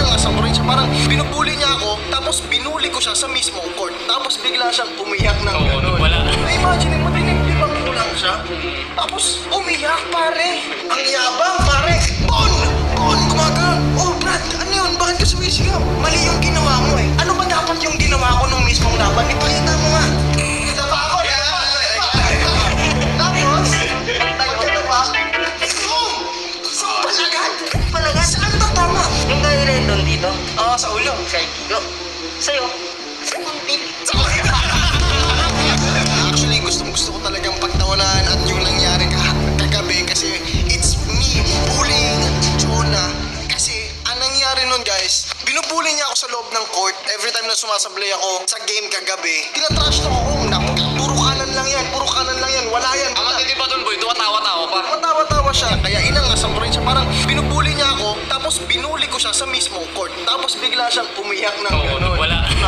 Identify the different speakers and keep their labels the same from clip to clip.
Speaker 1: inangasan ko rin siya. Parang binubuli niya ako, tapos binuli ko siya sa mismong court. Tapos bigla siyang umiyak ng gano'n. Na-imagine mo, dinibdibang ko lang siya. Tapos umiyak, pare. Ang yabang, pare. Bon! Gumagano. Oh, Brad, ano yun? Bakit ka sumisigaw? Mali yung ginawa mo eh. Ano ba dapat yung ginawa ko nung mismong laban? Ipakita mo nga. Kita pa ako. Tapos, tayo ba? Palagan? Saan ito tama?
Speaker 2: Yung kayo rin doon dito?
Speaker 1: Oo, sa ulo.
Speaker 2: Kay Kiko. Sa'yo?
Speaker 1: Actually, gusto ko talagang pagtawanan at yung nangyari kagabi kasi it's me bullying Jonah. Kasi ang nangyari nun guys, binubuli niya ako sa loob ng court every time na sumasablay ako sa game kagabi. Tinatrash talk ako, puro kanan lang yan, wala yan.
Speaker 3: Ang matindi pa dun, boy, tumatawa-tawa pa.
Speaker 1: Matawa-tawa siya, kaya inangasan ko rin siya. Parang binubuli niya ako, tapos binuli ko siya sa mismong court. Tapos bigla siyang umiyak ng gano'n.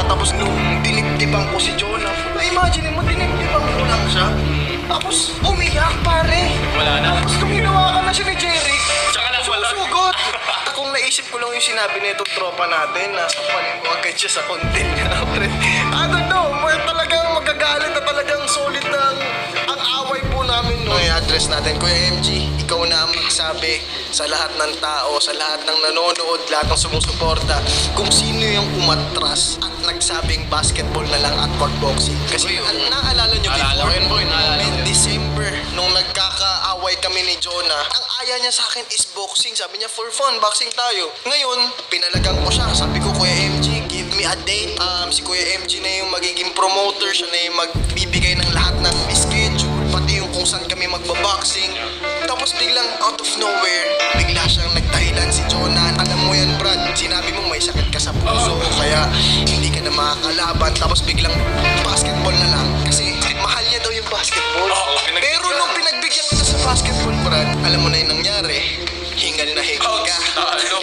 Speaker 1: Tapos nung dinibdibang ko si Jonah, na-imagine mo, dinibdibang ko lang siya. Tapos umiyak, pare.
Speaker 3: Wala na.
Speaker 1: Tapos nung hinawakan na siya ni Jerry,
Speaker 3: Tsaka na wala.
Speaker 1: susugot. Kung naisip ko lang yung sinabi na itong tropa natin, nasa panin mo agad siya sa content niya. I don't know, talagang magagalit na talagang solid na ang away po namin. No? I-address natin, Kuya MG, ikaw na ang magsabi sa lahat ng tao, sa lahat ng nanonood, lahat ng sumusuporta, kung sino yung umatras at nagsabing basketball na lang at boxing. Kasi naalala nyo
Speaker 3: Naalala ko yun, boy, naalala ko.
Speaker 1: in December, nung nagkakaaway kami ni Jonah, ang aya niya sa akin is boxing. Sabi niya, for fun, boxing tayo. Ngayon, pinalagang ko siya. Sabi ko, Kuya MG, give me a date. Si Kuya MG na yung magiging promoter. Siya na yung magbibigay ng lahat ng schedule. Pati yung kung saan kami magbaboxing. Tapos biglang out of nowhere, bigla siyang nagdahilan si Jonah. Alam mo yan, Brad, sinabi mo may sakit ka sa puso. Kaya hindi ka na makakalaban. Tapos biglang basketball na lang. Kasi mahal niya daw yung basketball. Pero nung pinagbigyan ka na sa basketball, Brad, alam mo na yung nangyari. Hingal na hingal ka.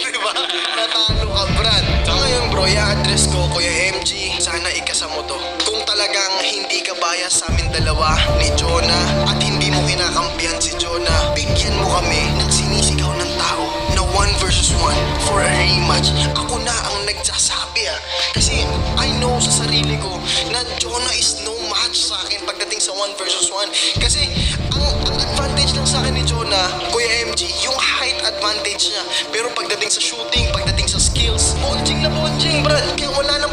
Speaker 1: Diba? Natalo ka, Brad. So ngayon, bro, i-address ko, Kuya MG, sana ikasa mo to. Kung talagang hindi ka bias sa amin dalawa ni Jonah at hindi mo kinakampihan si Jonah, bigyan mo kami ng sinisigaw ng tao na 1 versus 1 for a rematch. Ako na ang nagsasabi kasi I know sa sarili ko na Jonah is no match sa akin pagdating sa 1 versus 1. Kasi ang advantage lang sa akin ni Jonah, Kuya MG, yung height advantage niya. Pero pagdating sa shooting, pagdating sa skills, bonjing na bonjing, Brad. Kaya wala na